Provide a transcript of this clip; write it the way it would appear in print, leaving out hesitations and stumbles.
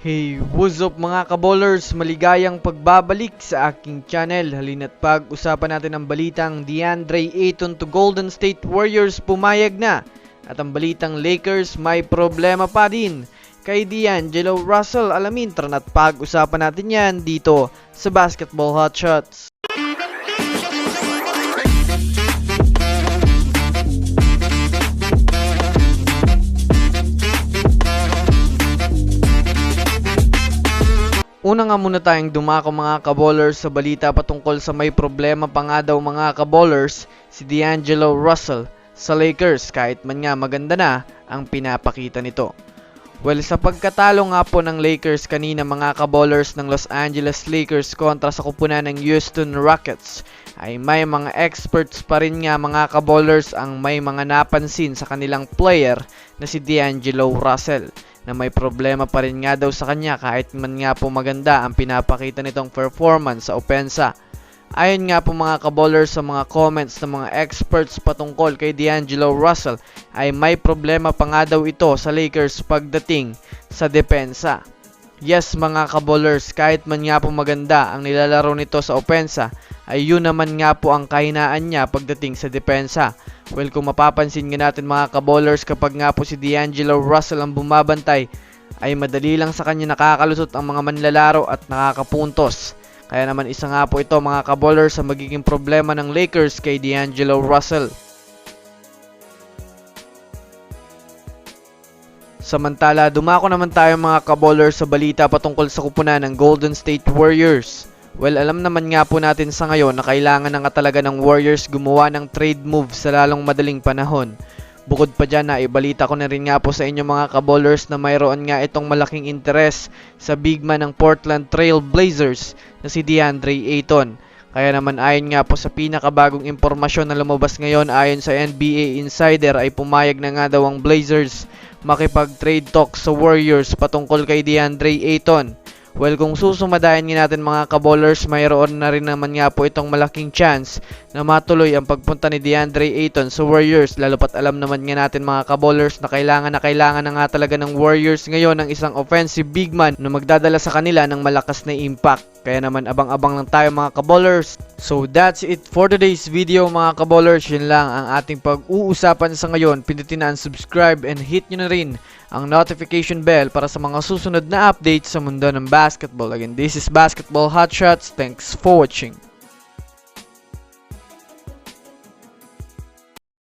Hey, what's up mga kaballers? Maligayang pagbabalik sa aking channel. Halina't pag-usapan natin ang balitang DeAndre Ayton to Golden State Warriors pumayag na. At ang balitang Lakers may problema pa din kay D'Angelo Russell. Alamin, tara na't pag-usapan natin yan dito sa Basketball Hotshots. Una nga muna tayong dumako mga kaballers sa balita patungkol sa may problema pa nga daw mga kaballers si D'Angelo Russell sa Lakers kahit man nga maganda na ang pinapakita nito. Well, sa pagkatalo nga po ng Lakers kanina mga kaballers ng Los Angeles Lakers kontra sa kupunan ng Houston Rockets ay may mga experts pa rin nga mga kaballers ang may mga napansin sa kanilang player na si D'Angelo Russell na may problema pa rin nga daw sa kanya kahit man nga po maganda ang pinapakita nitong performance sa opensa. Ayon nga po mga kaballers sa mga comments ng mga experts patungkol kay D'Angelo Russell ay may problema pa nga daw ito sa Lakers pagdating sa depensa. Yes mga kaballers, kahit man nga po maganda ang nilalaro nito sa opensa ay yun naman nga po ang kahinaan niya pagdating sa depensa. Well, kung mapapansin nga natin mga kaballers, kapag nga po si D'Angelo Russell ang bumabantay ay madali lang sa kanya nakakalusot ang mga manlalaro at nakakapuntos. Kaya naman isa nga po ito mga kaballers sa magiging problema ng Lakers kay D'Angelo Russell. Samantala, dumako naman tayo mga kaballers sa balita patungkol sa kupunan ng Golden State Warriors. Well, alam naman nga po natin sa ngayon na kailangan na nga talaga ng Warriors gumawa ng trade move sa lalong madaling panahon. Bukod pa dyan na ibalita ko na rin nga po sa inyo mga kaballers na mayroon nga itong malaking interes sa big man ng Portland Trail Blazers na si DeAndre Ayton. Kaya naman ayon nga po sa pinakabagong impormasyon na lumabas ngayon ayon sa NBA Insider ay pumayag na nga daw ang Blazers makipag-trade talk sa Warriors patungkol kay DeAndre Ayton. Well, kung susumadayan nga natin mga kaballers, mayroon na rin naman nga po itong malaking chance na matuloy ang pagpunta ni DeAndre Ayton sa Warriors. Lalo pat alam naman nga natin mga kaballers na kailangan na nga talaga ng Warriors ngayon ng isang offensive big man na magdadala sa kanila ng malakas na impact. Kaya naman abang-abang lang tayo mga kaballers. So that's it for today's video mga kaballers. Yun lang ang ating pag-uusapan sa ngayon. Pindutin na ang subscribe and hit nyo na rin ang notification bell para sa mga susunod na updates sa mundo ng basketball. Again, this is Basketball Hotshots. Thanks for watching.